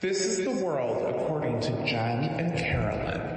This is the world according to Jen and Carolyn.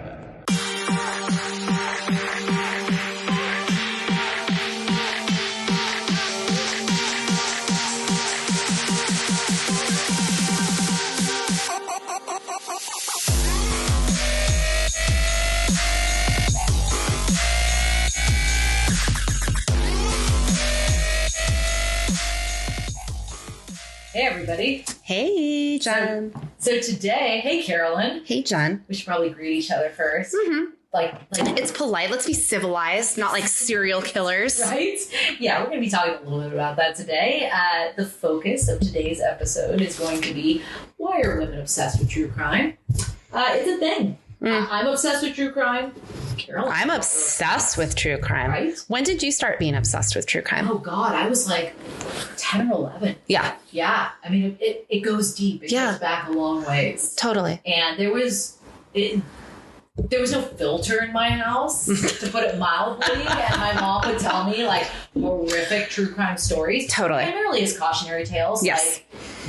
Hey, everybody. Hey, Jen. So today, hey, Carolyn. Hey, Jen. We should probably greet each other first. Mm-hmm. Like it's polite. Let's be civilized, not like serial killers. Right? Yeah, we're going to be talking a little bit about that today. The focus of today's episode is going to be, why are women obsessed with true crime? It's a thing. I'm obsessed with true crime. Carolyn, I'm obsessed with true crime. Right? When did you start being obsessed with true crime? Oh, God. I was like 10 or 11. Yeah. Yeah. I mean, it goes deep. It goes back a long ways. Totally. And there was no filter in my house, to put it mildly, and my mom would tell me like horrific true crime stories. Totally. Primarily as cautionary tales. Yes. Like,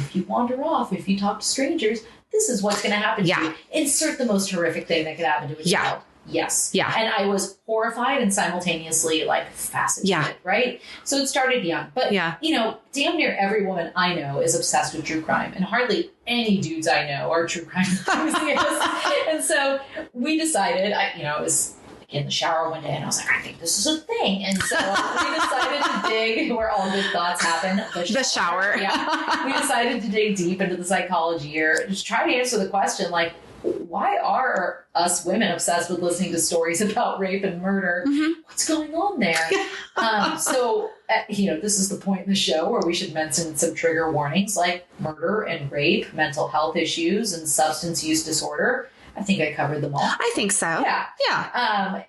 if you wander off, if you talk to strangers, this is what's going to happen to you. Insert the most horrific thing that could happen to a child. Yes. Yeah. And I was horrified and simultaneously like fascinated. Yeah. Right. So it started young. But, you know, damn near every woman I know is obsessed with true crime. And hardly any dudes I know are true crime enthusiasts. And so we decided, it was in the shower one day and I was like, I think this is a thing. And so we decided to dig where all good thoughts happen. The shower. Yeah. We decided to dig deep into the psychology or just try to answer the question like, why are us women obsessed with listening to stories about rape and murder? Mm-hmm. What's going on there? This is the point in the show where we should mention some trigger warnings like murder and rape, mental health issues, and substance use disorder. I think I covered them all. I think so. Yeah. Yeah.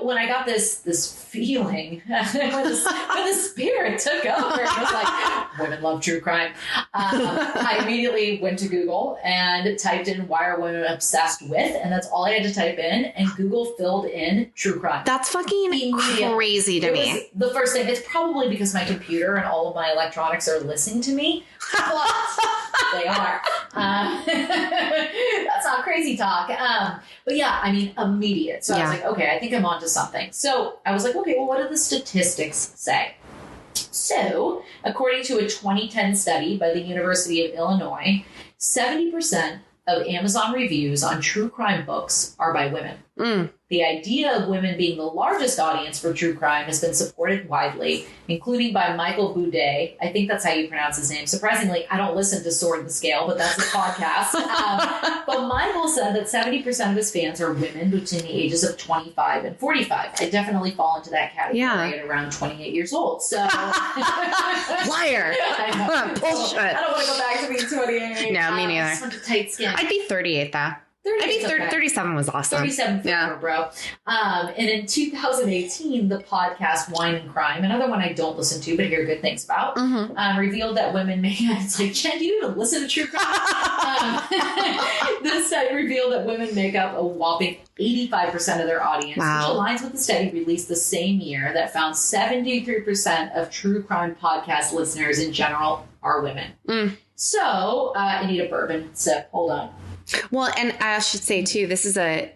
When I got this feeling, when the spirit took over, it was like, women love true crime. I immediately went to Google and typed in, why are women obsessed with? And that's all I had to type in. And Google filled in true crime. That's fucking crazy to me. Was the first thing. It's probably because my computer and all of my electronics are listening to me. But they are. That's not crazy talk. But yeah, I mean, immediate. So I was like, okay, I think I'm onto something. So I was like, okay, well, what do the statistics say? So according to a 2010 study by the University of Illinois, 70% of Amazon reviews on true crime books are by women. The idea of women being the largest audience for true crime has been supported widely, including by Michael Boudet. I think that's how you pronounce his name. Surprisingly, I don't listen to Sword and Scale, but that's a podcast. But Michael said that 70% of his fans are women between the ages of 25 and 45. I definitely fall into that category at around 28 years old. So, liar. Bullshit. I don't want to go back to being 28. No, me neither. I just want a tight skin. I'd be 38 though. 37 was awesome. 37 forever, bro. And in 2018, the podcast Wine and Crime, another one I don't listen to but hear good things about, revealed that women make... It's like, Jen, do you even listen to true crime? This study revealed that women make up a whopping 85% of their audience, which aligns with the study released the same year that found 73% of true crime podcast listeners in general are women. So, I need a bourbon sip. Hold on. Well, and I should say too, this is a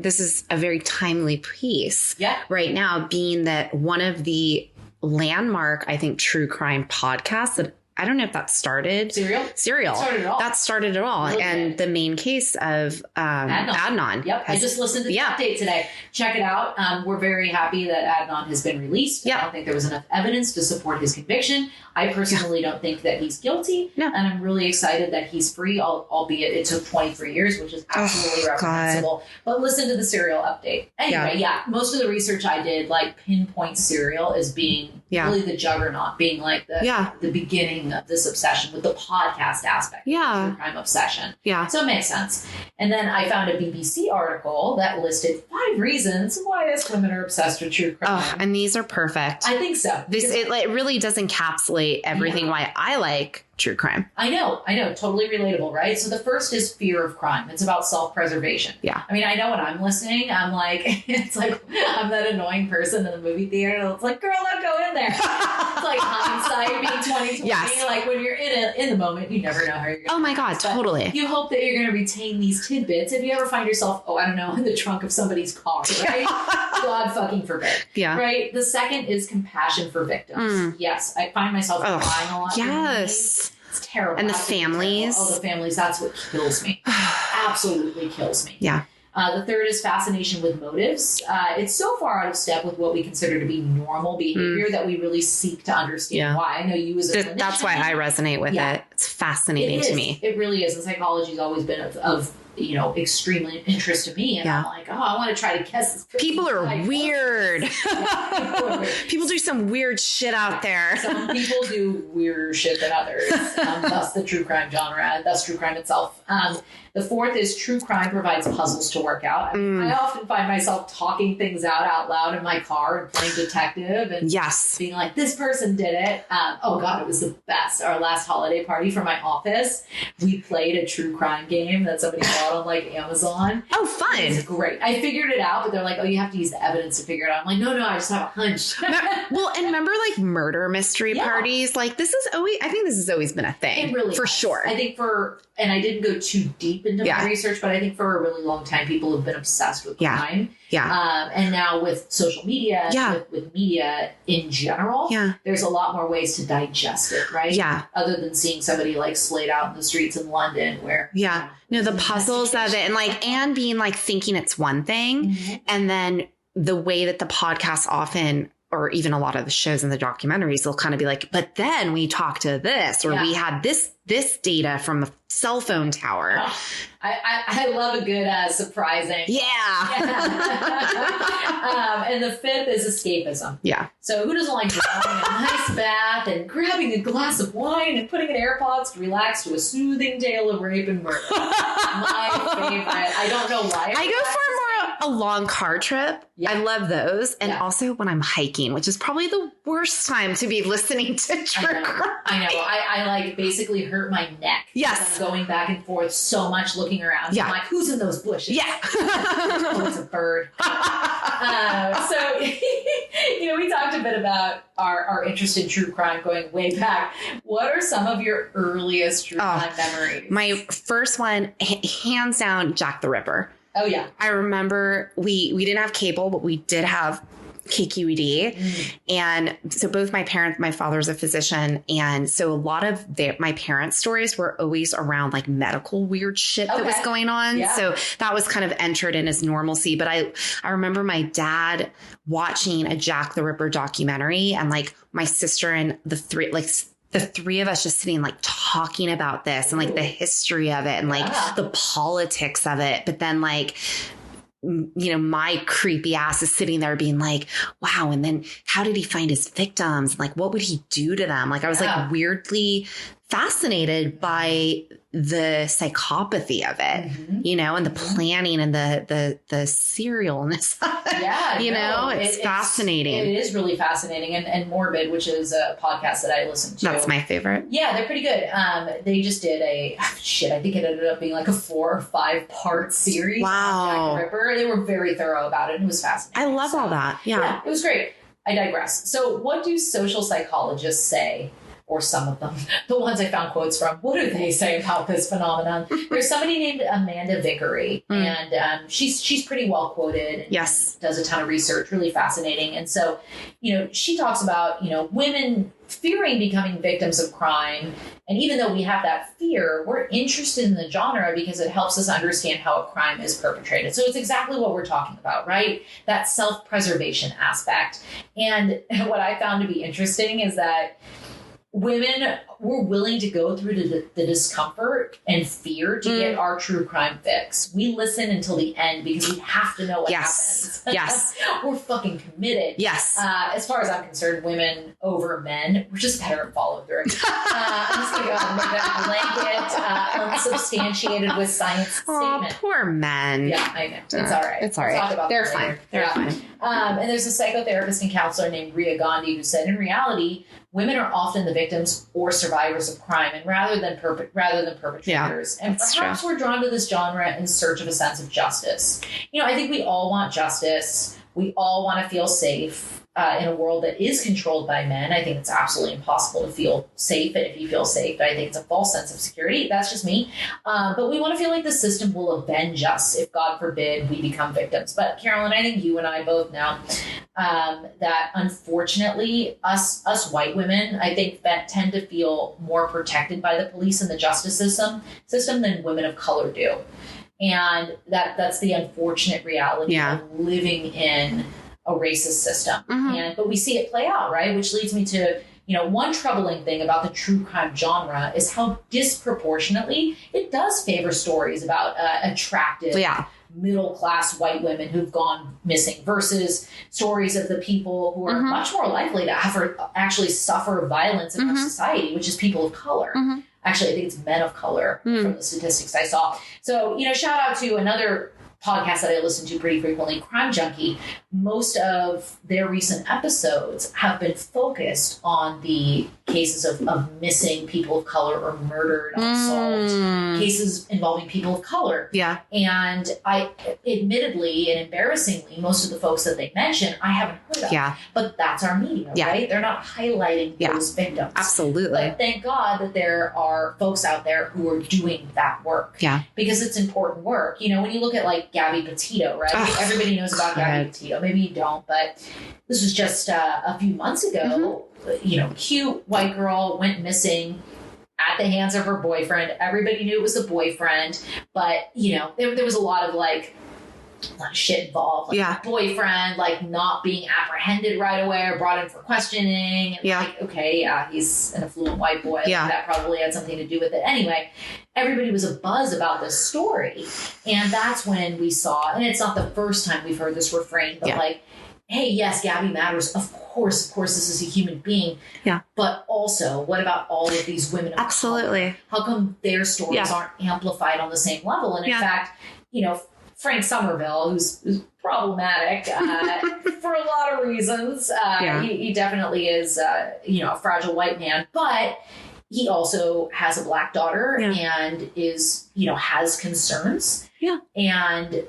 very timely piece right now, being that one of the landmark, I think, true crime podcasts that I don't know if that started. Serial. That started it all. Really and good. The main case of Adnan. Yep. I just listened to the update today. Check it out. We're very happy that Adnan has been released. I don't think there was enough evidence to support his conviction. I personally don't think that he's guilty. No. And I'm really excited that he's free, albeit it took 23 years, which is absolutely reprehensible. But listen to the Serial update. Anyway, most of the research I did, like, pinpoint Serial as being really the juggernaut, being like the beginning of this obsession with the podcast aspect of the true crime obsession. So it makes sense. And then I found a BBC article that listed 5 reasons why us women are obsessed with true crime. And these are perfect. I think so. It really does encapsulate everything why I like true crime. I know. Totally relatable, right? So the first is fear of crime. It's about self-preservation. Yeah. I mean, I know when I'm listening, I'm like, it's like, I'm that annoying person in the movie theater. It's like, girl, don't go in there. It's like hindsight being 2020. Yes. Like when you're in the moment, you never know how you're going to. Oh my God, totally. You hope that you're going to retain these tidbits. If you ever find yourself, in the trunk of somebody's car, right? God fucking forbid. Yeah. Right? The second is compassion for victims. Yes. I find myself crying a lot. Yes. It's terrible. And the families. Terrible. Oh, the families. That's what kills me. Absolutely kills me. Yeah. The third is fascination with motives. It's so far out of step with what we consider to be normal behavior that we really seek to understand why. I know you as a clinician. That's why I resonate with it. It's fascinating to me. It really is. And psychology's always been of extremely interest to me. And I'm like, I want to try to guess this. People are weird. People do some weird shit out there. Some people do weirder shit than others. Thus the true crime genre, thus true crime itself. The fourth is true crime provides puzzles to work out. I often find myself talking things out loud in my car and playing detective and being like, this person did it. Oh God, it was the best. Our last holiday party for my office, we played a true crime game that somebody bought on like Amazon. Oh, fun. It's great. I figured it out, but they're like, oh, you have to use the evidence to figure it out. I'm like, no, I just have a hunch. Well, and remember like murder mystery parties? Like this is always, I think this has always been a thing. It really for sure. I think and I didn't go too deep into my research, but I think for a really long time, people have been obsessed with crime. Yeah. And now with social media, with media in general, there's a lot more ways to digest it, right? Yeah. Other than seeing somebody like slayed out in the streets in London where. Yeah. The puzzles of it and being like thinking it's one thing. And then the way that the podcast often, or even a lot of the shows and the documentaries, they'll kind of be like, but then we talked to this, or we had this data from the cell phone tower. Oh, I love a good surprising. And the fifth is escapism. Yeah. So who doesn't like having a nice bath and grabbing a glass of wine and putting in AirPods to relax to a soothing tale of rape and murder? My favorite. I don't know why. I go for a long car trip. Yeah. I love those. And also when I'm hiking, which is probably the worst time to be listening to true crime. I know. I like basically hurt my neck. Yes. I'm going back and forth so much looking around. Yeah. I'm like, who's in those bushes? Yeah. Oh, it's a bird. So, we talked a bit about our interest in true crime going way back. What are some of your earliest true crime memories? My first one, hands down, Jack the Ripper. Oh, yeah. I remember we didn't have cable, but we did have KQED. And so both my father's a physician. And so a lot of my parents' stories were always around like medical weird shit that was going on. Yeah. So that was kind of entered in as normalcy. But I remember my dad watching a Jack the Ripper documentary, and like my sister and the three of us just sitting like talking about this and like the history of it and like the politics of it. But then like, my creepy ass is sitting there being like, wow. And then how did he find his victims? Like, what would he do to them? Like, I was like weirdly fascinated by the psychopathy of it, and the planning and the serialness. It's fascinating. It is really fascinating and morbid, which is a podcast that I listen to. That's my favorite. Yeah, they're pretty good. They just did I think it ended up being like a 4 or 5 part series. Wow. On Jack the Ripper. They were very thorough about it. And it was fascinating. I love all that. Yeah. It was great. I digress. So what do social psychologists say? Or some of them, the ones I found quotes from, what do they say about this phenomenon? There's somebody named Amanda Vickery, and she's pretty well quoted. And does a ton of research, really fascinating. And so, she talks about, women fearing becoming victims of crime. And even though we have that fear, we're interested in the genre because it helps us understand how a crime is perpetrated. So it's exactly what we're talking about, right? That self-preservation aspect. And what I found to be interesting is that women were willing to go through the discomfort and fear to get our true crime fix. We listen until the end because we have to know what happens. Yes. We're fucking committed. Yes. As far as I'm concerned, women over men, we're just better at follow through. I'm just going to go ahead and make that blanket, unsubstantiated with science statement. Poor men. Yeah, I know. It's all right. It's all right. We'll talk about They're fine. They're fine. And there's a psychotherapist and counselor named Ria Gandhi who said, in reality, women are often the victims or survivors of crime, and rather than perpetrators. Yeah, and perhaps we're drawn to this genre in search of a sense of justice. I think we all want justice. We all want to feel safe in a world that is controlled by men. I think it's absolutely impossible to feel safe. And if you feel safe, I think it's a false sense of security. That's just me. But we want to feel like the system will avenge us if, God forbid, we become victims. But Carolyn, I think you and I both know that unfortunately, us white women, I think, that tend to feel more protected by the police and the justice system than women of color do. And that's the unfortunate reality of living in a racist system. But we see it play out, right? Which leads me to, one troubling thing about the true crime genre is how disproportionately it does favor stories about attractive, middle-class white women who've gone missing versus stories of the people who are much more likely to actually suffer violence in our society, which is people of color. Actually, I think it's men of color from the statistics I saw. So, shout out to another podcast that I listen to pretty frequently, Crime Junkie. Most of their recent episodes have been focused on the cases of missing people of color or murdered, unsolved cases involving people of color. Yeah. And I, admittedly and embarrassingly, most of the folks that they mention, I haven't heard of. Yeah. But that's our media, right? They're not highlighting those victims. Absolutely. But thank God that there are folks out there who are doing that work. Yeah. Because it's important work. When you look at like Gabby Petito, right? Oh, everybody knows about Gabby Petito. Maybe you don't, but this was just a few months ago. Cute white girl went missing at the hands of her boyfriend. Everybody knew it was the boyfriend, but there was a lot of shit involved. Boyfriend, not being apprehended right away or brought in for questioning. And he's an affluent white boy. That probably had something to do with it. Anyway, everybody was a buzz about this story. And that's when we saw, and it's not the first time we've heard this refrain, but hey, yes, Gabby matters. Of course, this is a human being. Yeah. But also, what about all of these women of color? How come their stories aren't amplified on the same level? And in fact, Frank Somerville, who's problematic for a lot of reasons. He definitely is, a fragile white man, but he also has a black daughter and is, has concerns. Yeah. And,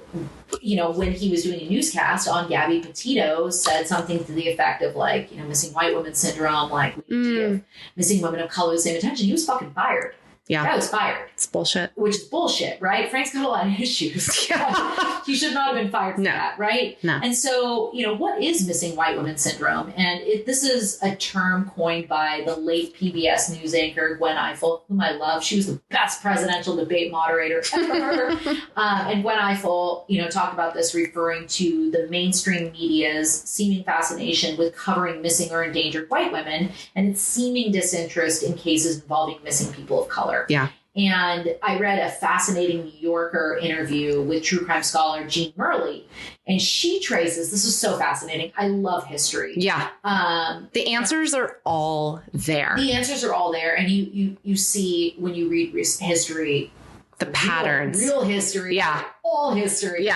when he was doing a newscast on Gabby Petito, said something to the effect of missing white woman syndrome, we need to give missing women of color the same attention. He was fucking fired. Yeah. That was fired. It's bullshit. Which is bullshit, right? Frank's got a lot of issues. Yeah. He should not have been fired for that, right? No. And so, what is missing white woman syndrome? And this is a term coined by the late PBS news anchor, Gwen Ifill, whom I love. She was the best presidential debate moderator ever. And Gwen Ifill, talked about this referring to the mainstream media's seeming fascination with covering missing or endangered white women and its seeming disinterest in cases involving missing people of color. Yeah. And I read a fascinating New Yorker interview with true crime scholar Jean Murley. And she traces, this is so fascinating. I love history. Yeah. The answers are all there. The answers are all there. And you see when you read history, the patterns, real history, all history,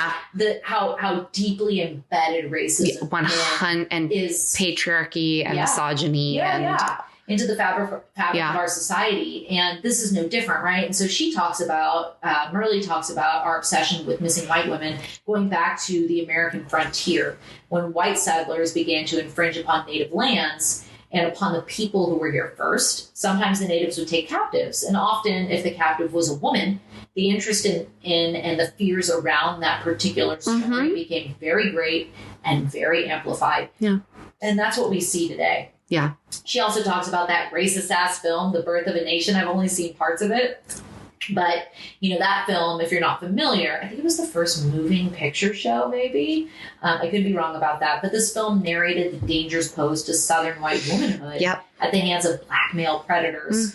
how deeply embedded racism is patriarchy and misogyny into the fabric of our society. And this is no different, right? And so she talks about, Murley talks about our obsession with missing white women going back to the American frontier, when white settlers began to infringe upon native lands and upon the people who were here first. Sometimes the natives would take captives, and often if the captive was a woman, the interest in and the fears around that particular story became very great and very amplified. Yeah. And that's what we see today. Yeah. She also talks about that racist ass film, The Birth of a Nation. I've only seen parts of it. But, that film, if you're not familiar, I think it was the first moving picture show, maybe. I could be wrong about that. But this film narrated the dangers posed to Southern white womanhood at the hands of black male predators,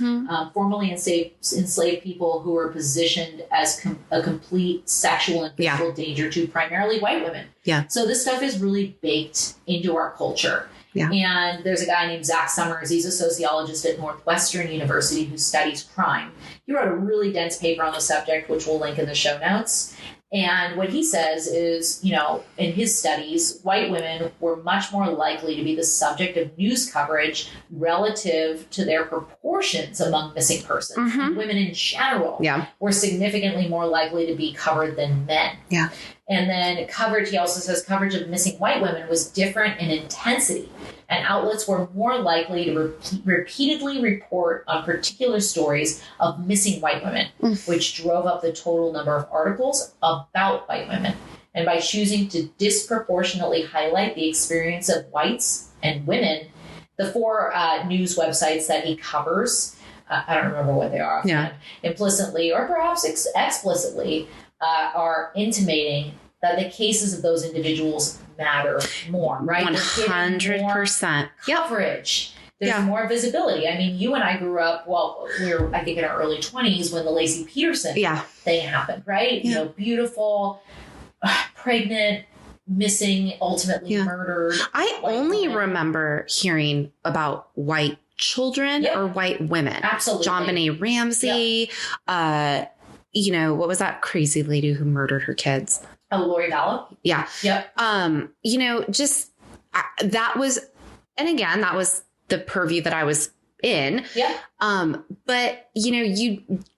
formerly enslaved people who were positioned as a complete sexual and physical danger to primarily white women. Yeah. So this stuff is really baked into our culture. Yeah. And there's a guy named Zach Summers. He's a sociologist at Northwestern University who studies crime. He wrote a really dense paper on the subject, which we'll link in the show notes. And what he says is, in his studies, white women were much more likely to be the subject of news coverage relative to their proportions among missing persons. And women in general were significantly more likely to be covered than men. Yeah. And then he also says coverage of missing white women was different in intensity. And outlets were more likely to repeatedly report on particular stories of missing white women, which drove up the total number of articles about white women. And by choosing to disproportionately highlight the experience of whites and women, the 4 news websites that he covers, I don't remember what they are, implicitly or perhaps explicitly, are intimating that the cases of those individuals matter more, right? 100%. Coverage. There's more visibility. I mean, you and I grew up, we were, I think, in our early 20s when the Lacey Peterson thing happened, right? Yeah. Beautiful, pregnant, missing, ultimately murdered. I only remember hearing about white children or white women. Absolutely. John Benet Ramsey, what was that crazy lady who murdered her kids? Oh, Lori Vallow? Yeah. Yep. That was, and again, that was the purview that I was in. Yeah. But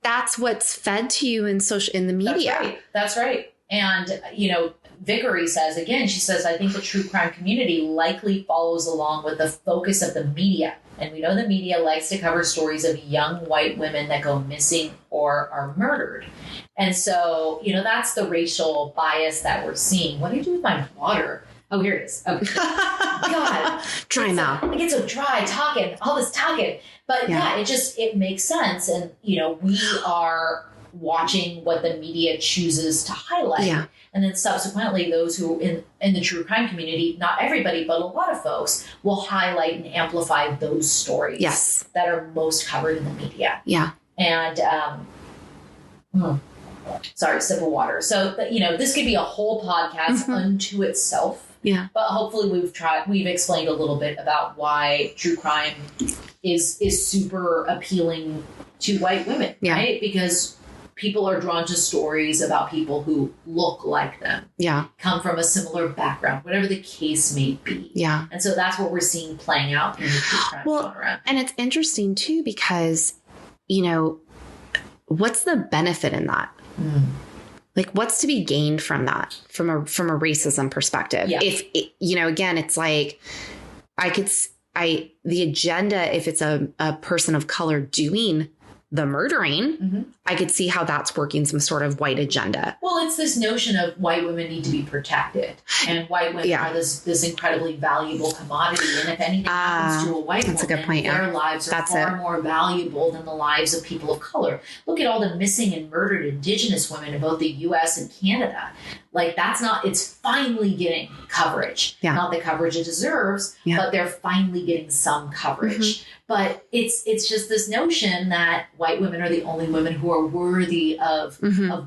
that's what's fed to you in the media. That's right. And, Vickery says, again, she says, I think the true crime community likely follows along with the focus of the media. And we know the media likes to cover stories of young white women that go missing or are murdered. And so, that's the racial bias that we're seeing. What do you do with my water? Oh, here it is. Okay. God. Dry mouth. I get so dry all this talking. But it makes sense. And, we are watching what the media chooses to highlight. Yeah. And then subsequently, those who in the true crime community, not everybody, but a lot of folks, will highlight and amplify those stories that are most covered in the media. Yeah. And, sorry, sip of water. So, this could be a whole podcast unto itself. Yeah. But hopefully we've explained a little bit about why true crime is super appealing to white women, right? Because people are drawn to stories about people who look like them. Yeah. Come from a similar background, whatever the case may be. Yeah. And so that's what we're seeing playing out in the true crime genre. And it's interesting too, because, what's the benefit in that? Like, what's to be gained from that, from a racism perspective? Yeah. If again, it's like, the agenda, if it's a person of color doing the murdering, I could see how that's working some sort of white agenda. Well, it's this notion of white women need to be protected, and white women are this incredibly valuable commodity. And if anything happens to a white woman, a good point, their lives are far more valuable than the lives of people of color. Look at all the missing and murdered Indigenous women in both the U.S. and Canada. Like, it's finally getting coverage. Yeah. Not the coverage it deserves, but they're finally getting some coverage. But it's just this notion that white women are the only women who are worthy of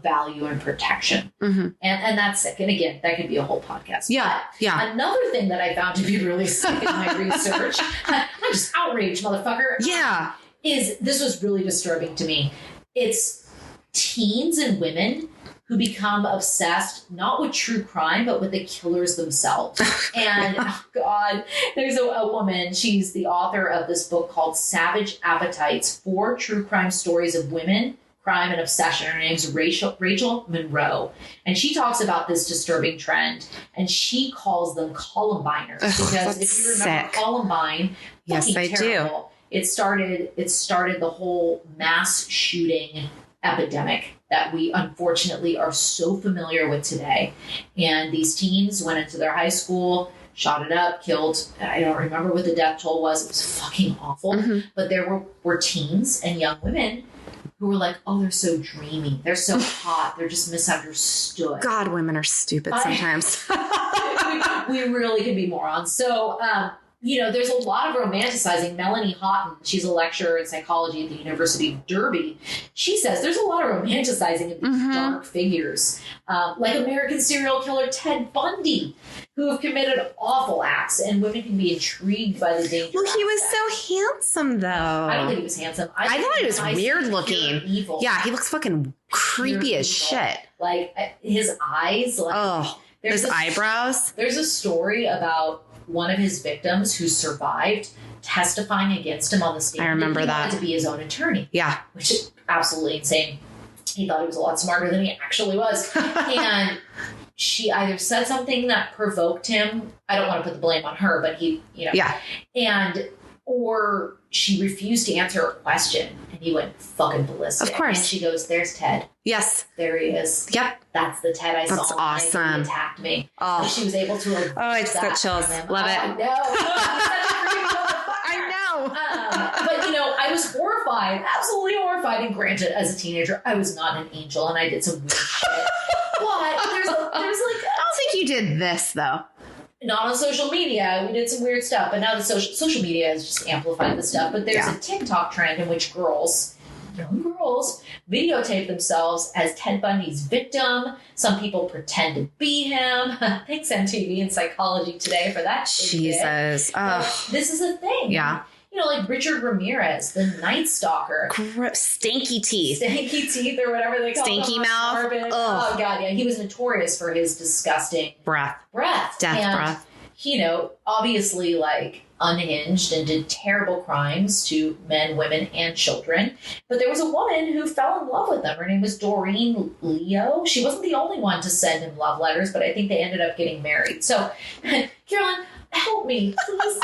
value and protection. And that's sick. And again, that could be a whole podcast. Yeah. But another thing that I found to be really sick in my research, I'm just outraged, motherfucker. Yeah. This was really disturbing to me. It's teens and women who become obsessed, not with true crime, but with the killers themselves. And, oh God, there's a woman, she's the author of this book called Savage Appetites, 4 True Crime Stories of Women, Crime and Obsession. Her name's Rachel Monroe. And she talks about this disturbing trend, and she calls them Columbiners. Because if you remember Columbine, yes, I terrible. Do. It started the whole mass shooting epidemic that we unfortunately are so familiar with today. And these teens went into their high school, shot it up, killed, I don't remember what the death toll was. It was fucking awful. But there were teens and young women who were like, oh, they're so dreamy. They're so hot. They're just misunderstood. God, women are stupid sometimes. we really can be morons. So, there's a lot of romanticizing. Melanie Houghton, she's a lecturer in psychology at the University of Derby. She says there's a lot of romanticizing of these dark figures, like American serial killer Ted Bundy, who have committed awful acts, and women can be intrigued by the danger. Well, he was so handsome, though. I don't think he was handsome. I thought he was weird looking. Evil. Yeah, he looks fucking creepy as shit. Like his eyes. Like, his eyebrows. There's a story about one of his victims who survived testifying against him on the stand. I remember that. He wanted to be his own attorney. Yeah. Which is absolutely insane. He thought he was a lot smarter than he actually was. And she either said something that provoked him. I don't want to put the blame on her, but he, Yeah. Or she refused to answer a question and he went fucking ballistic. Of course. And she goes, there's Ted. Yes. There he is. Yep. That's the Ted I saw. That's awesome. He attacked me. Oh. And she was able to. I just got chills. Love it. I know. I know. But, I was horrified. Absolutely horrified. And granted, as a teenager, I was not an angel and I did some weird shit. But there's like... I don't think you did this, though. Not on social media. We did some weird stuff, but now the social media has just amplified the stuff. But there's a TikTok trend in which young girls, videotape themselves as Ted Bundy's victim. Some people pretend to be him. Thanks MTV and Psychology Today for that. Jesus. This is a thing. Yeah. Like Richard Ramirez, the Night Stalker. Stinky teeth. Stinky teeth or whatever they call Stinky them. mouth. Oh, God, yeah. He was notorious for his disgusting breath. Death breath. Obviously, like, unhinged and did terrible crimes to men, women, and children. But there was a woman who fell in love with him. Her name was Doreen Leo. She wasn't the only one to send him love letters, but I think they ended up getting married. So, Carolyn, help me. Please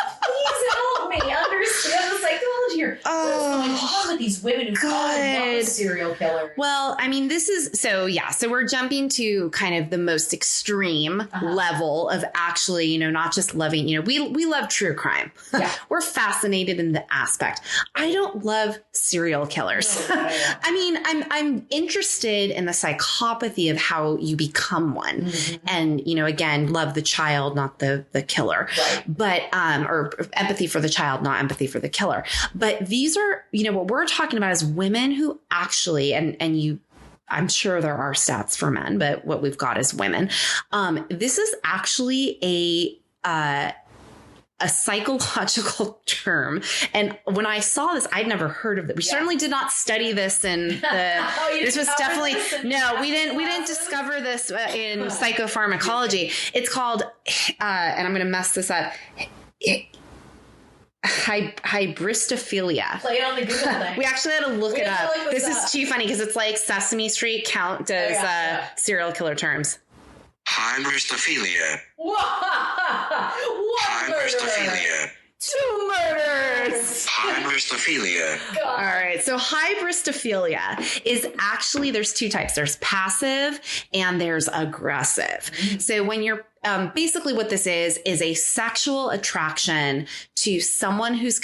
help me understand the psychology here. What's going on with these women who fall in love with serial killers? Well, I mean, so we're jumping to kind of the most extreme level of actually, not just loving, we love true crime. Yeah. We're fascinated in the aspect. I don't love serial killers. I mean, I'm interested in the psychopathy of how you become one. Mm-hmm. And, again, love the child, not the killer. Right. But, or empathy for the child, not empathy for the killer. But these are, what we're talking about is women who actually, and you, I'm sure there are stats for men, but what we've got is women. This is actually a psychological term. And when I saw this, I'd never heard of it. We certainly did not study this in the, this was definitely, we didn't discover this in psychopharmacology. It's called, and I'm going to mess this up. Hybristophilia. Play it on the Google thing. We actually had to look it up. This is too funny because it's like Sesame Street count as serial killer terms. Hybristophilia. Hybristophilia. 2 murders. Hybristophilia. All right. So hybristophilia is actually, there's 2 types. There's passive and there's aggressive. Mm-hmm. So when you're basically what this is a sexual attraction to someone who's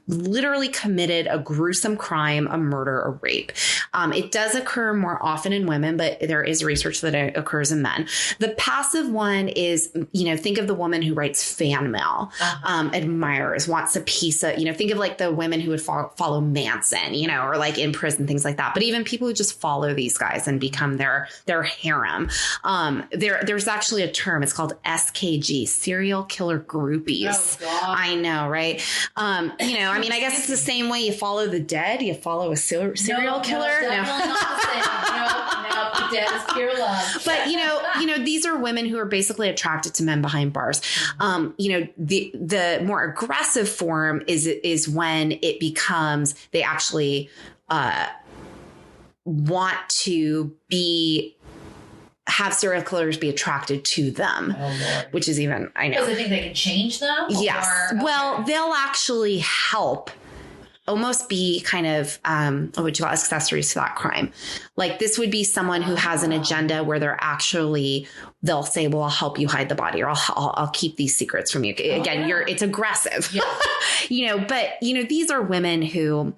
literally committed a gruesome crime, a murder, a rape. It does occur more often in women, but there is research that it occurs in men. The passive one is, think of the woman who writes fan mail, admires, wants a piece of, think of like the women who would follow Manson, or like in prison, things like that. But even people who just follow these guys and become their harem. There's actually a term. It's called SKG, serial killer groupies. Oh, God. I know, right? I mean, I guess it's the same way you follow the dead. You follow a serial killer. No, definitely not the same. No, dead is pure love. But these are women who are basically attracted to men behind bars. The more aggressive form is when it becomes they actually want to have serial killers be attracted to them, which is even, I know. Because they think they can change them? Yes. Well, they'll actually help almost be kind of, what would you call accessories to that crime. Like this would be someone who has an agenda where they'll say, well, I'll help you hide the body or I'll keep these secrets from you. Again, it's aggressive, but these are women who,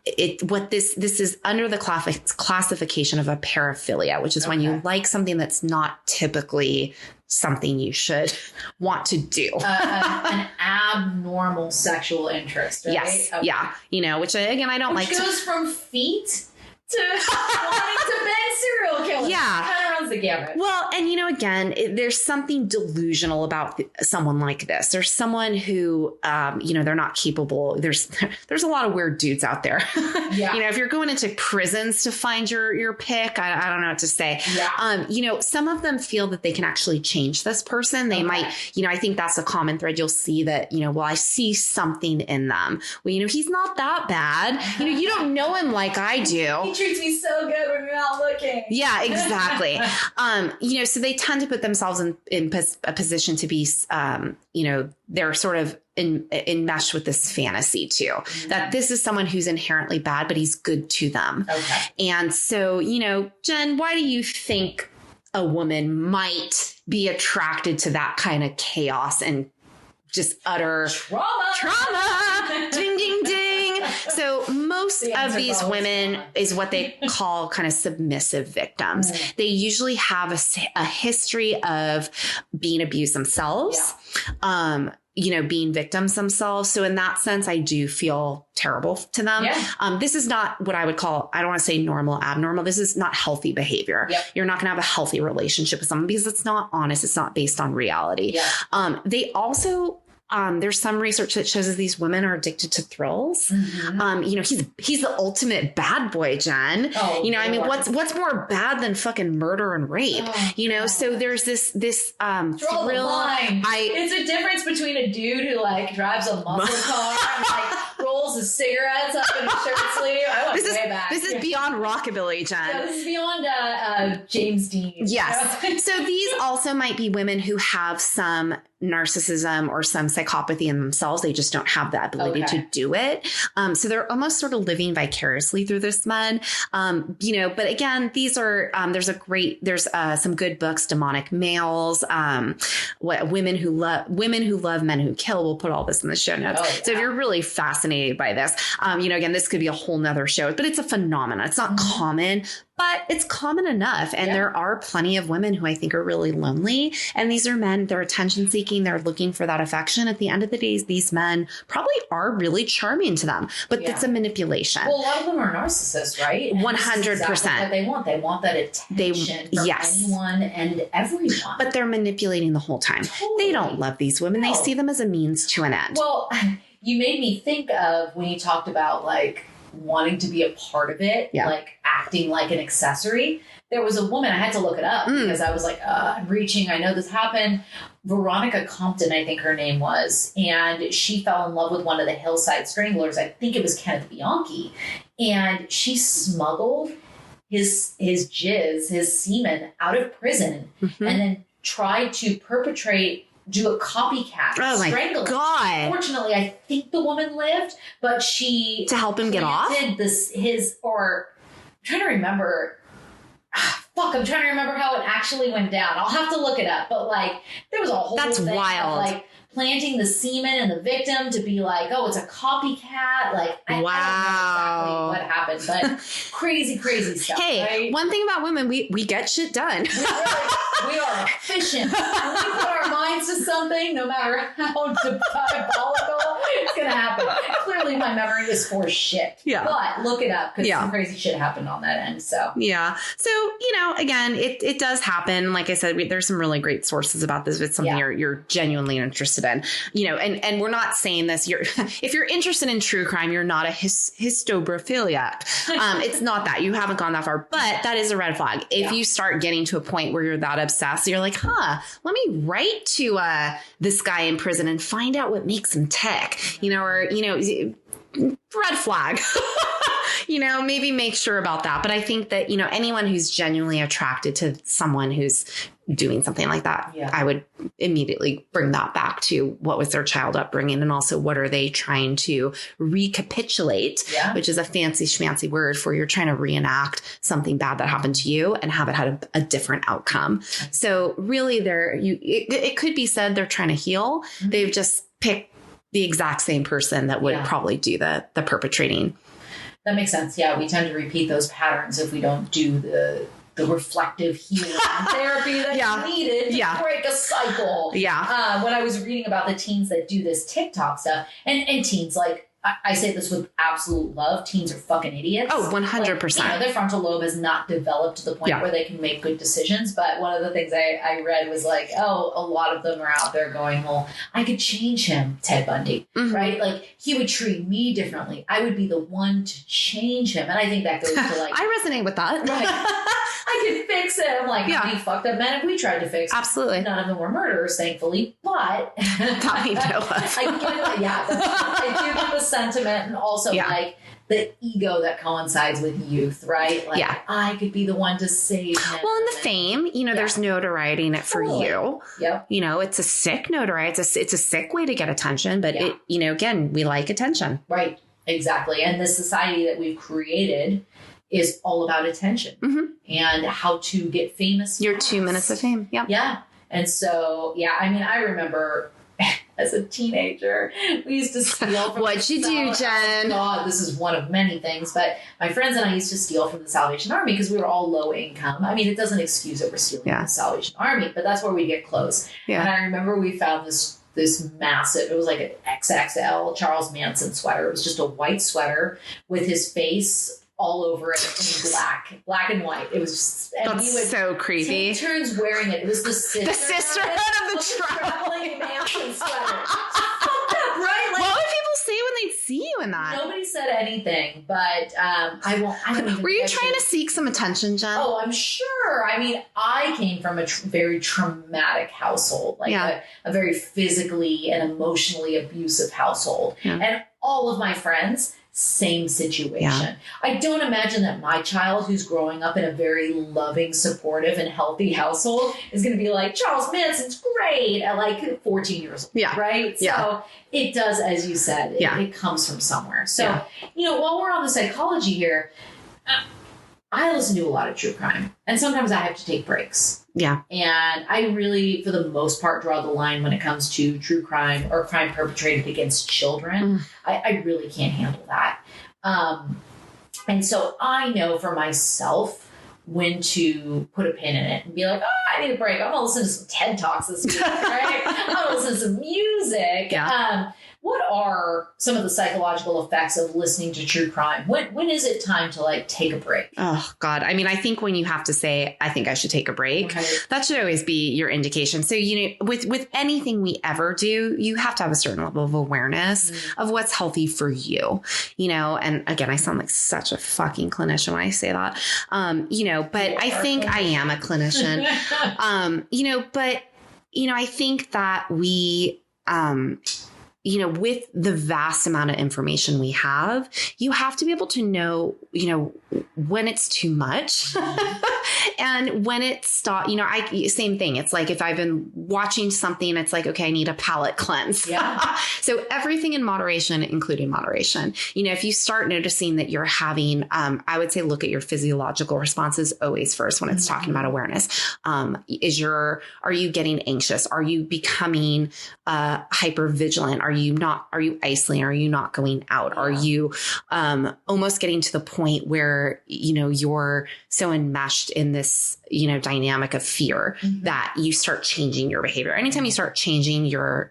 this is under the classification of a paraphilia, which is when you like something that's not typically something you should want to do. An abnormal sexual interest, right? Yes. Okay. Yeah. Which again, I don't which goes from feet to wanting to bang serial killers. Yeah. Kind of runs the gamut. Well, and again, there's something delusional about someone like this. There's someone who, they're not capable. There's a lot of weird dudes out there. Yeah. If you're going into prisons to find your pick, I don't know what to say. Yeah. Some of them feel that they can actually change this person. They might, I think that's a common thread. You'll see that, I see something in them. Well, he's not that bad. You don't know him like I do. He treats me so good when you're not looking. Yeah, exactly. So they tend to put themselves in a position to be, they're sort of enmeshed with this fantasy too, that this is someone who's inherently bad, but he's good to them. Okay. And so, Jen, why do you think a woman might be attracted to that kind of chaos and just utter trauma? Ding, ding, ding. So most of these women is what they call kind of submissive victims. They usually have a history of being abused themselves, being victims themselves. So in that sense, I do feel terrible to them. Yeah. This is not what I would call, I don't want to say normal, abnormal. This is not healthy behavior. Yep. You're not going to have a healthy relationship with someone because it's not honest. It's not based on reality. Yeah. They also, there's some research that shows that these women are addicted to thrills. He's the ultimate bad boy, Jen. What's more bad than fucking murder and rape? So there's this thrill. It's a difference between a dude who drives a muscle car and rolls his cigarettes up in his shirt sleeve. I went way back. This is beyond rockabilly, Jen. Yeah, this is beyond James Dean. Yes. So these also might be women who have some narcissism or some psychopathy in themselves. They just don't have the ability to do it. So they're almost sort of living vicariously through this men. But again, these are, there's some good books, Demonic Males, women who love men who kill. We'll put all this in the show notes. So if you're really fascinated by this, again, this could be a whole nother show, but it's a phenomenon. It's not common, but it's common enough. And there are plenty of women who I think are really lonely. And these are men, they're attention seeking. They're looking for that affection. At the end of the day, these men probably are really charming to them, but it's a manipulation. Well, a lot of them are narcissists, right? 100%. What they want. They want that attention from anyone and everyone. But they're manipulating the whole time. Totally. They don't love these women. They see them as a means to an end. Well, you made me think of when you talked about wanting to be a part of it, acting like an accessory. There was a woman, I had to look it up because I was I'm reaching. I know this happened. Veronica Compton, I think her name was. And she fell in love with one of the Hillside Stranglers. I think it was Kenneth Bianchi. And she smuggled his jizz, his semen out of prison and then tried to do a copycat. Oh my God. Fortunately, I think the woman lived, but she... To help him get off? I'm trying to remember... I'm trying to remember how it actually went down. I'll have to look it up. But there was a whole thing wild. Of, planting the semen and the victim to be it's a copycat. I don't know exactly what happened, but crazy stuff. Hey, right? One thing about women, we get shit done. We are efficient. When we put our minds to something, no matter how diabolical, it's going to happen. Clearly, my memory is for shit. Yeah. But look it up because some crazy shit happened on that end. So yeah. So again, it does happen. Like I said, there's some really great sources about this. If it's something you're genuinely interested in, and we're not saying this. If you're interested in true crime, you're not a histophiliac. It's not that. You haven't gone that far, but that is a red flag. If you start getting to a point where you're that obsessed, you're like, let me write to this guy in prison and find out what makes him tick, red flag. Maybe make sure about that. But I think that, anyone who's genuinely attracted to someone who's doing something like that, I would immediately bring that back to what was their child upbringing and also what are they trying to recapitulate, which is a fancy schmancy word for you're trying to reenact something bad that happened to you and have it had a different outcome. So really it could be said they're trying to heal. They've just picked the exact same person that would probably do the perpetrating. That makes sense. Yeah, we tend to repeat those patterns if we don't do the reflective healing therapy that's needed to break a cycle. Yeah. When I was reading about the teens that do this TikTok stuff, and teens I say this with absolute love. Teens are fucking idiots. Oh, 100%. Like, their frontal lobe has not developed to the point where they can make good decisions. But one of the things I read was like, a lot of them are out there going, well, I could change him, Ted Bundy, right? Like, he would treat me differently. I would be the one to change him. And I think that goes to like... I resonate with that. Right. I could fix him. Like, how many fucked up men have we tried to fix? Absolutely. None of them were murderers, thankfully. But that we know of. I do get the sentiment, and also like the ego that coincides with youth, right? Like, I could be the one to save him. Well, and the fame, there's notoriety in it for you. Yep. It's a sick notoriety. It's a sick way to get attention, but it, again, we like attention. Right. Exactly. And the society that we've created is all about attention and how to get famous. Your 2 minutes of fame. Yeah. Yeah. And so, I remember as a teenager, we used to steal from What'd you do, Jen? God, this is one of many things, but my friends and I used to steal from the Salvation Army because we were all low income. I mean, it doesn't excuse that we're stealing from the Salvation Army, but that's where we get close. Yeah. And I remember we found this massive, it was like an XXL Charles Manson sweater. It was just a white sweater with his face all over it in black and white. It was just, and that's so creepy. Take turns wearing it. It was the sisterhood of the traveling Manson sweater. Right? Like, what would people say when they see you in that? Nobody said anything, but I don't even. Were you trying to seek some attention, Jen? Oh, I'm sure. I mean, I came from a very traumatic household, like a very physically and emotionally abusive household, and all of my friends. Same situation. Yeah. I don't imagine that my child, who's growing up in a very loving, supportive, and healthy household, is going to be like, Charles Manson's great at like 14 years old. Yeah. Right? So it does, as you said, it comes from somewhere. So, while we're on the psychology here, I listen to a lot of true crime, and sometimes I have to take breaks. Yeah. And I really, for the most part, draw the line when it comes to true crime or crime perpetrated against children. I really can't handle that. And so I know for myself when to put a pin in it and be like, I need a break. I'm going to listen to some TED Talks this week, right? I'm going to listen to some music. Yeah. What are some of the psychological effects of listening to true crime? When is it time to like take a break? Oh God. I mean, I think when you have to say, I think I should take a break, that should always be your indication. So, with anything we ever do, you have to have a certain level of awareness of what's healthy for you, and again, I sound like such a fucking clinician when I say that, but I think I am a clinician, but, I think that we, with the vast amount of information we have, you have to be able to know, when it's too much and when it stops. Same thing. It's like if I've been watching something, it's like, okay, I need a palate cleanse. Yeah. So everything in moderation, including moderation. If you start noticing that you're having, I would say, look at your physiological responses always first when it's talking about awareness. Are you getting anxious? Are you becoming hyper vigilant? Are you isolating? Are you not going out? Are you almost getting to the point where, you're so enmeshed in this, dynamic of fear that you start changing your behavior? Anytime you start changing your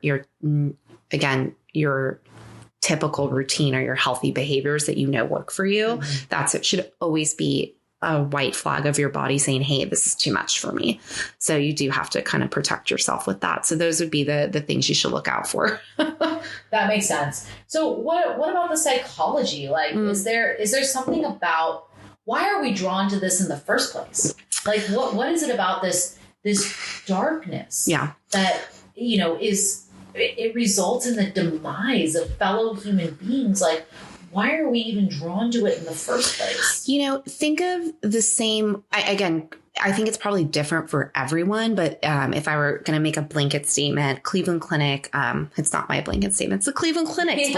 typical routine or your healthy behaviors that work for you, it should always be a white flag of your body saying, hey, this is too much for me. So you do have to kind of protect yourself with that. So those would be the things you should look out for. That makes sense. So what about the psychology? Like, is there something about, why are we drawn to this in the first place? Like, what is it about this darkness that, it results in the demise of fellow human beings? Like, why are we even drawn to it in the first place? Think of the same, I think it's probably different for everyone, but if I were going to make a blanket statement, Cleveland Clinic, it's not my blanket statement, it's the Cleveland Clinic's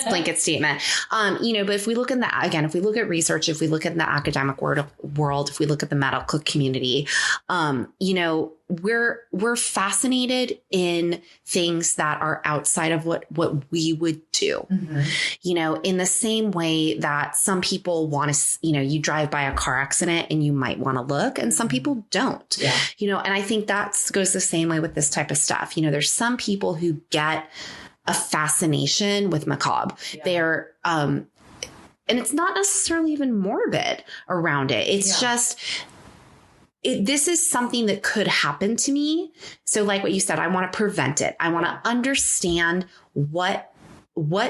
blanket statement. But if we look if we look at research, if we look at the academic world, if we look at the medical community, we're fascinated in things that are outside of what we would do. In the same way that some people want to, you drive by a car accident and you might want to look, and some people don't. And I think that goes the same way with this type of stuff. There's some people who get a fascination with macabre. Yeah. They're, and it's not necessarily even morbid around it. It's just, this is something that could happen to me. So like what you said, I want to prevent it. I want to understand what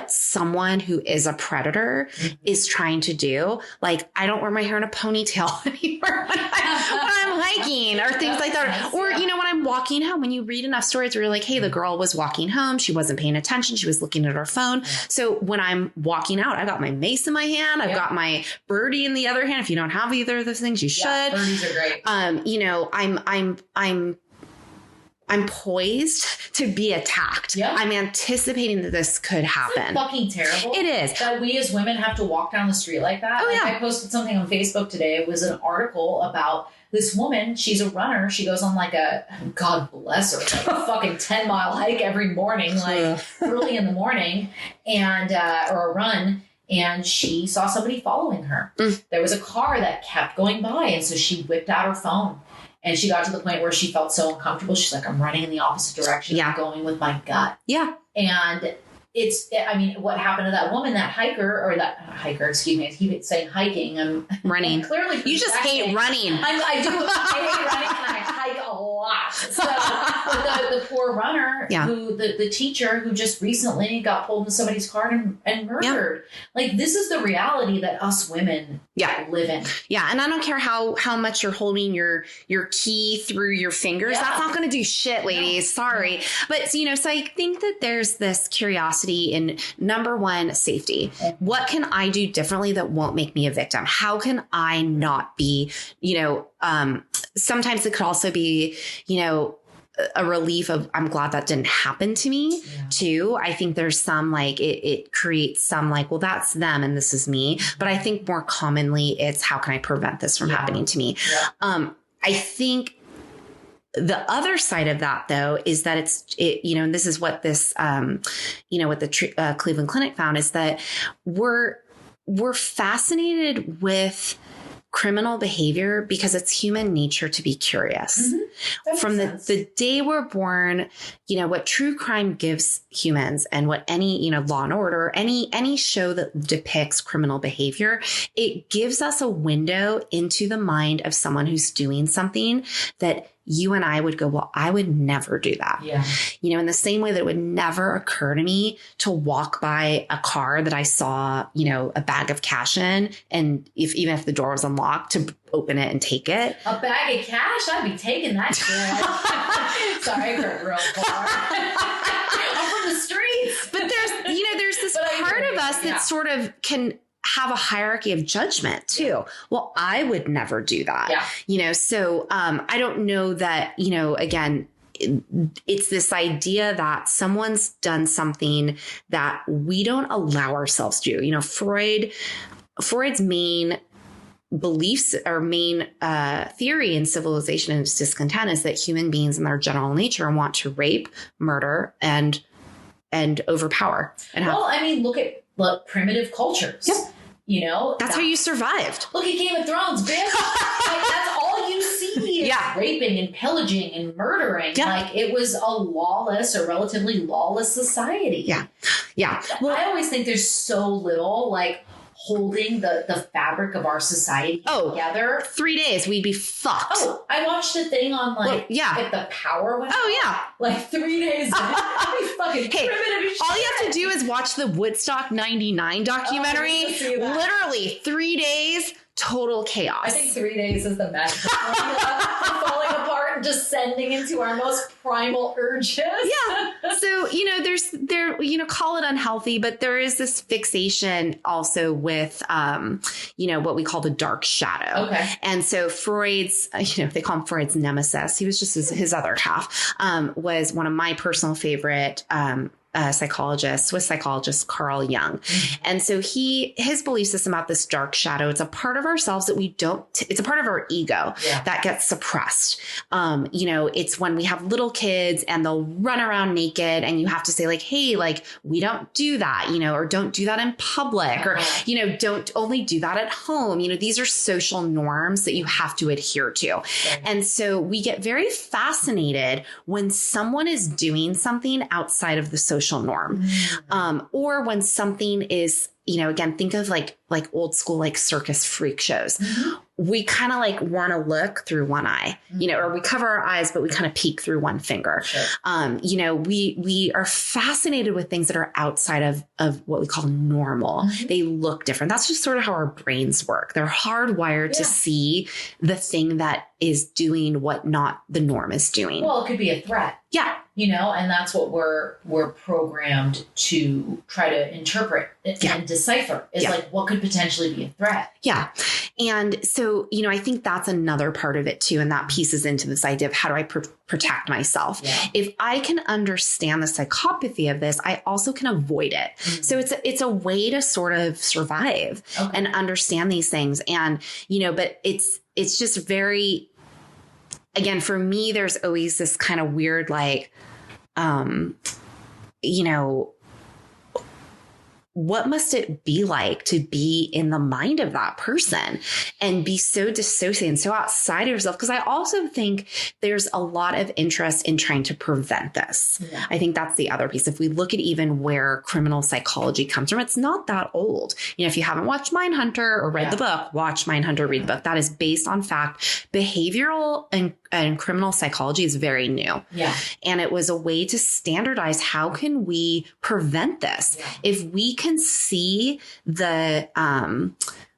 someone who is a predator is trying to do. Like, I don't wear my hair in a ponytail anymore when I'm hiking or things like that. Or, you know, when I'm walking home, when you read enough stories where you're like, hey, the girl was walking home. She wasn't paying attention. She was looking at her phone. Yeah. So when I'm walking out, I've got my mace in my hand. I've got my birdie in the other hand. If you don't have either of those things, you should. Birdies are great. You know, I'm poised to be attacked. Yep. I'm anticipating that this could happen. It's fucking terrible. It is. That we as women have to walk down the street like that. I posted something on Facebook today. It was an article about this woman. She's a runner. She goes on like a, God bless her, like a fucking 10-mile hike every morning, like early in the morning, and or a run. And she saw somebody following her. There was a car that kept going by. And so she whipped out her phone. And she got to the point where she felt so uncomfortable. She's like, I'm running in the opposite direction. I'm going with my gut. Yeah. And what happened to that woman, that hiker, excuse me, I keep saying hiking. I'm running. Clearly. You just hate running. I do. I hate running and I hike a lot. So the poor runner, who the teacher who just recently got pulled in somebody's car and murdered. Like, this is the reality that us women live in. Yeah. And I don't care how much you're holding your key through your fingers. That's not going to do shit, ladies. No. Sorry. No. But, you know, so I think that there's this curiosity in, number one, safety. What can I do differently that won't make me a victim? How can I not be, you know, sometimes it could also be, you know, a relief of, I'm glad that didn't happen to me too. I think there's some like, it creates some like, well, that's them and this is me. But I think more commonly it's, how can I prevent this from happening to me? Yeah. I think the other side of that, though, is that you know, and this is what this, you know, what the Cleveland Clinic found, is that we're fascinated with criminal behavior because it's human nature to be curious. From the day we're born, you know, what true crime gives humans, and what any, you know, Law and Order, any show that depicts criminal behavior, it gives us a window into the mind of someone who's doing something that you and I would go, well, I would never do that. Yeah. You know, in the same way that it would never occur to me to walk by a car that I saw, you know, a bag of cash in, and even if the door was unlocked, to open it and take it. A bag of cash? I'd be taking that shit. Sorry, I heard real far. I'm from the streets. But there's this part of us that sort of can have a hierarchy of judgment too. Well, I would never do that. Yeah. You know, so I don't know that, you know, again, it's this idea that someone's done something that we don't allow ourselves to do. You know, Freud's main beliefs or main theory in civilization and discontent is that human beings in their general nature want to rape, murder, and overpower. And look, primitive cultures. Yep. You know, that's how you survived. Look at Game of Thrones, bitch. Like, that's all you see is raping and pillaging and murdering. Yeah. Like, it was a lawless or relatively lawless society. Yeah. Yeah. Well, I always think there's so little like holding the fabric of our society together. 3 days, we'd be fucked. Oh, I watched a thing on like if the power went out. Like 3 days. I'd be fucking primitive as all you have to do is watch the Woodstock 99 documentary. Literally 3 days, total chaos. I think 3 days is the magic formula. Falling apart and descending into our most primal urges. Yeah. So, you know, call it unhealthy, but there is this fixation also with, you know, what we call the dark shadow. Okay. And so Freud's, you know, they call him Freud's nemesis. He was just his other half, was one of my personal favorite, Swiss psychologist, Carl Jung. Mm-hmm. And so his belief system about this dark shadow, it's a part of ourselves that it's a part of our ego that gets suppressed. You know, it's when we have little kids and they'll run around naked and you have to say like, hey, like, we don't do that, you know, or don't do that in public, or, you know, don't only do that at home. You know, these are social norms that you have to adhere to. Right. And so we get very fascinated when someone is doing something outside of the social social norm. Or when something is, again, think of like old school, like circus freak shows. We kind of like want to look through one eye, or we cover our eyes, but we kind of peek through one finger. Sure. We are fascinated with things that are outside of what we call normal. They look different. That's just sort of how our brains work. They're hardwired to see the thing that is doing what not the norm is doing. Well, it could be a threat. Yeah. And that's what we're programmed to try to interpret and decipher is like what could potentially be a threat. Yeah. And so, I think that's another part of it too. And that pieces into this idea of how do I protect myself? Yeah. If I can understand the psychopathy of this, I also can avoid it. So it's a way to sort of survive and understand these things. And, but it's just very, again, for me, there's always this kind of weird, like, what must it be like to be in the mind of that person and be so dissociated and so outside of yourself? Because I also think there's a lot of interest in trying to prevent this. Yeah. I think that's the other piece. If we look at even where criminal psychology comes from, it's not that old. If you haven't watched Mindhunter or read the book, watch Mindhunter, read the book. That is based on fact. Behavioral and criminal psychology is very new. Yeah. And it was a way to standardize how can we prevent this? Yeah. If we can see the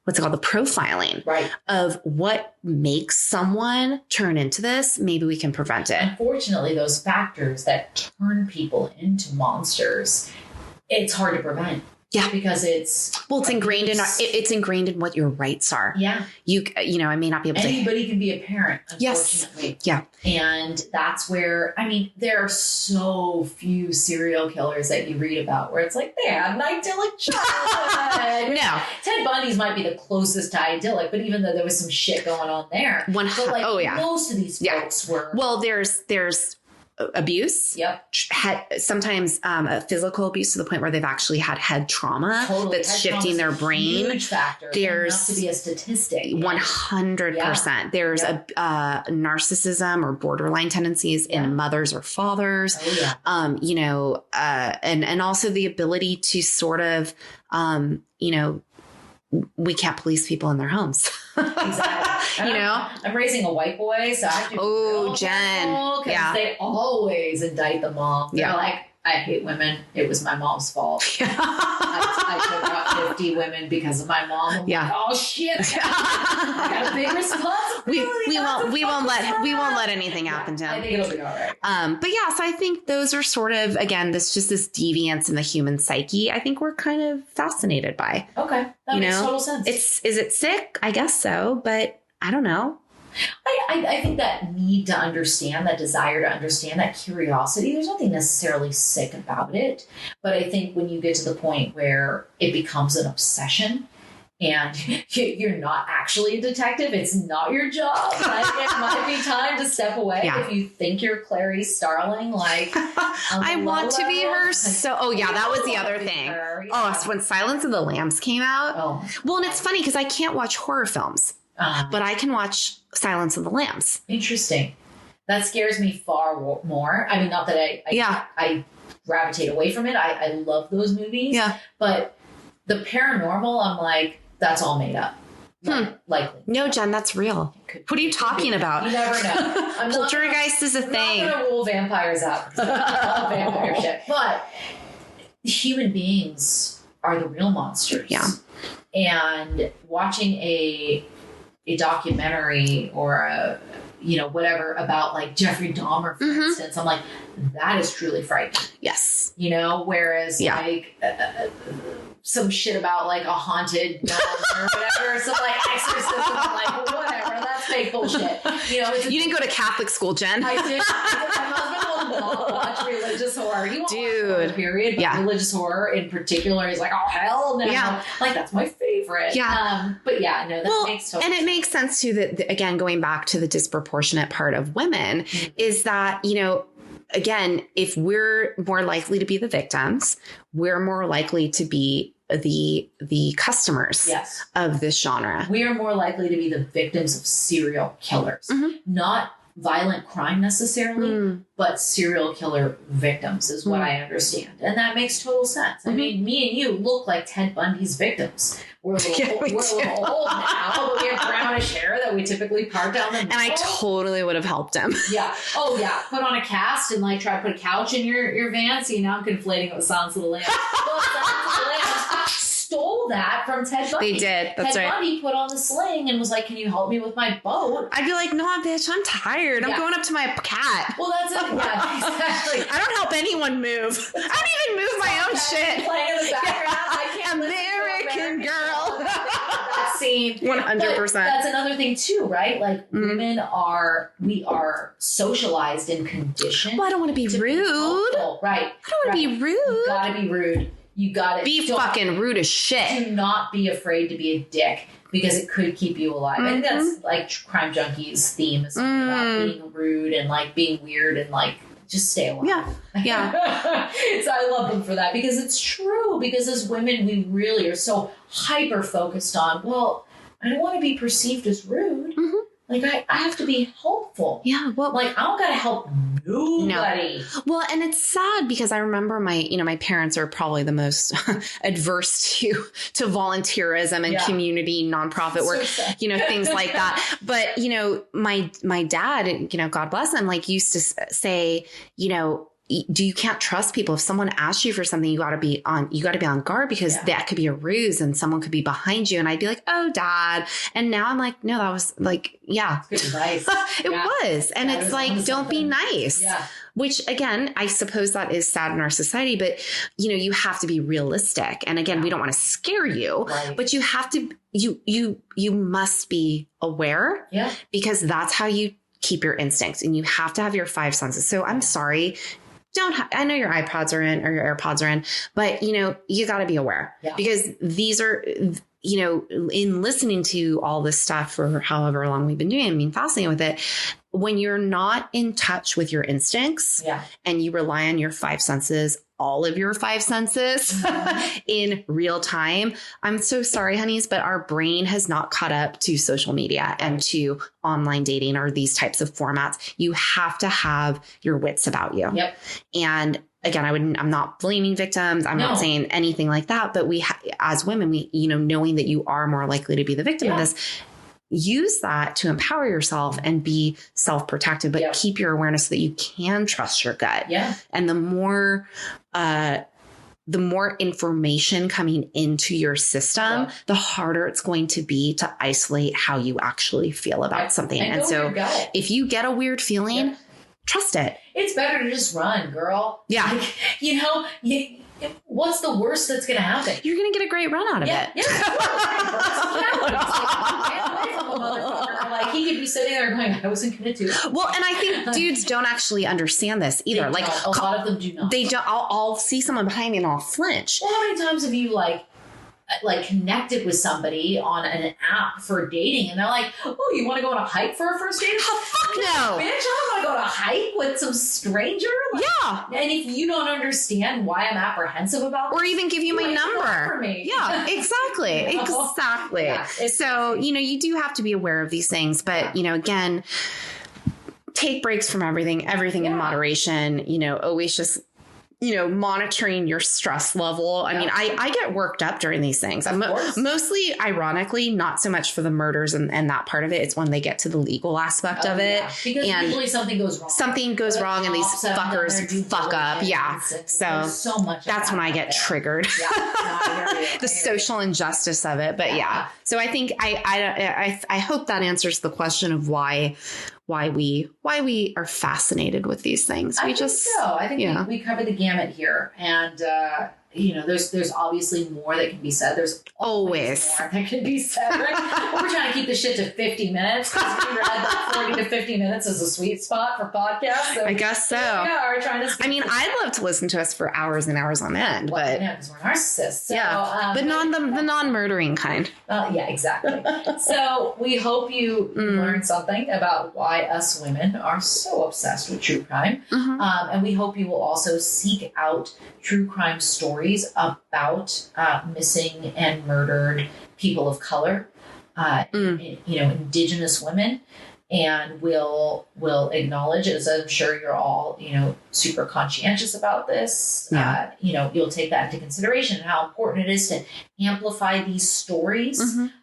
what's it called, the profiling of what makes someone turn into this, maybe we can prevent it. Unfortunately, those factors that turn people into monsters, it's hard to prevent. Yeah, because it's ingrained in it's ingrained in what your rights are. Yeah, I may not be able to. Anybody can be a parent, unfortunately. Yes. Yeah, and that's where there are so few serial killers that you read about where it's like they had an idyllic childhood. No, Ted Bundy's might be the closest to idyllic, but even though there was some shit going on there, most of these folks were. Well, there's abuse. Yep. Sometimes physical abuse to the point where they've actually had head trauma that's head shifting their brain. Huge factor. There's enough to be a statistic. 100%. Yeah. There's a narcissism or borderline tendencies in mothers or fathers. Oh, yeah. And also the ability to sort of, we can't police people in their homes. Exactly. I'm raising a white boy, so I have to be real Jen. Because they always indict the mom. They're like, I hate women. It was my mom's fault. I took out 50 women because of my mom. I'm like, oh shit! I got a big responsibility. We won't let anything happen to him. I think it'll be all right. So I think those are sort of, again, this deviance in the human psyche. I think we're kind of fascinated by. Okay, that makes total sense. Is it sick? I guess so, but I don't know. I think that need to understand, that desire to understand, that curiosity, there's nothing necessarily sick about it. But I think when you get to the point where it becomes an obsession and you're not actually a detective, it's not your job. Like, it might be time to step away if you think you're Clarice Starling. Like, I want to be her. That was the other thing. So when Silence of the Lambs came out. Well, and it's funny because I can't watch horror films. But I can watch Silence of the Lambs. Interesting. That scares me far more. I mean, not that I gravitate away from it. I love those movies. Yeah. But the paranormal, I'm like, that's all made up. Likely. No, Jen, that's real. What are you talking about? You never know. Poltergeist is a thing. I'm not going to rule vampires out. I love vampire shit. But human beings are the real monsters. Yeah. And watching a documentary or a, whatever about like Jeffrey Dahmer, for instance, I'm like, that is truly frightening. Yes. Whereas like some shit about like a haunted dog or whatever, some like exorcism, like whatever, that's fake bullshit. You didn't go to Catholic school, Jen. I did. My husband will not watch religious horror. He won't watch horror, period. But religious horror in particular, he's like, oh hell no. Yeah. Like that's my favorite. Yeah. But that makes total sense. And it makes sense too that again, going back to the disproportionate part of women is that, again, if we're more likely to be the victims, we're more likely to be the customers of this genre. We are more likely to be the victims of serial killers, not violent crime necessarily, but serial killer victims is what I understand. And that makes total sense. I mean, me and you look like Ted Bundy's victims. We're a little, we're a little old now, but we have brownish hair that we typically part down the middle. And I totally would have helped him. Yeah. Oh, yeah. Put on a cast and like try to put a couch in your van. See, now I'm conflating it with Silence of the Lambs. Well, Silence of the Lambs stole that from Ted Bundy. They did. That's Ted right. Bundy put on the sling and was like, "Can you help me with my boat?" I'd be like, "No, bitch, I'm tired. I'm going up to my cat." Well, that's it. Yeah, exactly. I don't help anyone move. I don't even move my own shit. Playing in the background. I can't American Girl. That scene. 100%. That's another thing too, right? Like women we are socialized and conditioned. Well, I don't want to be rude. Right. I don't want to be rude. You gotta be rude. You gotta be fucking rude as shit. Do not be afraid to be a dick because it could keep you alive. I think that's like Crime Junkies' theme is something about being rude and like being weird and like just stay alive. Yeah. So I love them for that because it's true. Because as women, we really are so hyper focused on, well, I don't want to be perceived as rude. Like, I have to be helpful. Yeah. Well, like, I don't got to help nobody. No. Well, and it's sad because I remember my parents are probably the most adverse to volunteerism and community nonprofit work, things like that. But, my dad, God bless him, like used to say, you can't trust people. If someone asks you for something, you got to be on guard because that could be a ruse and someone could be behind you. And I'd be like, "Oh, Dad." And now I'm like, no, that was like, good advice. It was. And it's like, don't be nice. Yeah. Which again, I suppose that is sad in our society, but you have to be realistic. And again, we don't want to scare you, but you have to, you must be aware because that's how you keep your instincts and you have to have your 5 senses. So I'm sorry. I know your iPods are in or your AirPods are in, but you got to be aware because these are, in listening to all this stuff for however long we've been doing, I mean, fascinating with it. When you're not in touch with your instincts and you rely on your 5 senses, all of your 5 senses in real time. I'm so sorry, honeys, but our brain has not caught up to social media and to online dating or these types of formats. You have to have your wits about you. Yep. And again, I'm not blaming victims. I'm not saying anything like that, but as women, knowing that you are more likely to be the victim of this, use that to empower yourself and be self-protective, but keep your awareness so that you can trust your gut. Yeah. And the more information coming into your system, the harder it's going to be to isolate how you actually feel about something. And so if you get a weird feeling, trust it. It's better to just run, girl. Yeah. Like, what's the worst that's going to happen? You're going to get a great run out of it. Yeah. Like he could be sitting there going, "I wasn't going to do it." Well, and I think dudes don't actually understand this either. Like a lot of them do not. They don't. I'll see someone behind me and I'll flinch. Well, how many times have you like connected with somebody on an app for dating and they're like, "Oh, you want to go on a hike for a first date?" Oh, fuck no. Bitch, I don't want to go on a hike with some stranger. And if you don't understand why I'm apprehensive about this, or even give you my number. For me. Yeah, exactly. Exactly. Yeah, so, you do have to be aware of these things, but, again, take breaks from everything in moderation, always just monitoring your stress level. I mean, I get worked up during these things. I'm mostly, ironically, not so much for the murders and that part of it. It's when they get to the legal aspect of it. Because usually something goes wrong. Something goes wrong and these fuckers fuck up. Yeah. So much that's when I get triggered. The social injustice of it. But so I think I hope that answers the question of why we are fascinated with these things. I think we covered the gamut here, and there's obviously more that can be said. There's always more that can be said. Right? We're trying to keep the shit to 50 minutes. Because we read that 40 to 50 minutes is a sweet spot for podcasts. So I guess so. We're trying to. I mean, I'd love to listen to us for hours and hours on end, but because we're narcissists. So, but the non-murdering kind. Yeah, exactly. So we hope you learned something about why us women are so obsessed with true crime, and we hope you will also seek out true crime stories about missing and murdered people of color, indigenous women, and will acknowledge, as I'm sure you're all, super conscientious about this. Yeah. You'll take that into consideration and how important it is to amplify these stories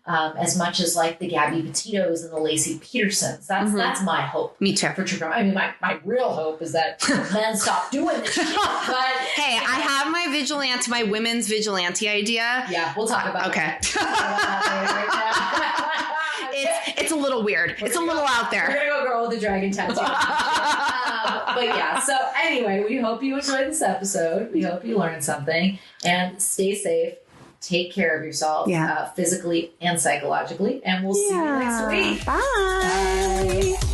as much as like the Gabby Petito's and the Lacey Petersons. That's my hope. Me too. For true crime. I mean, my real hope is that men stop doing this shit. But hey, I have my women's vigilante idea. Yeah, we'll talk about okay. it. It's a little weird. It's a little out there. We're gonna go girl with the dragon tattoo. But yeah, so anyway, we hope you enjoyed this episode. We hope you learned something, and stay safe. Take care of yourself, physically and psychologically, and we'll see you next week. Bye.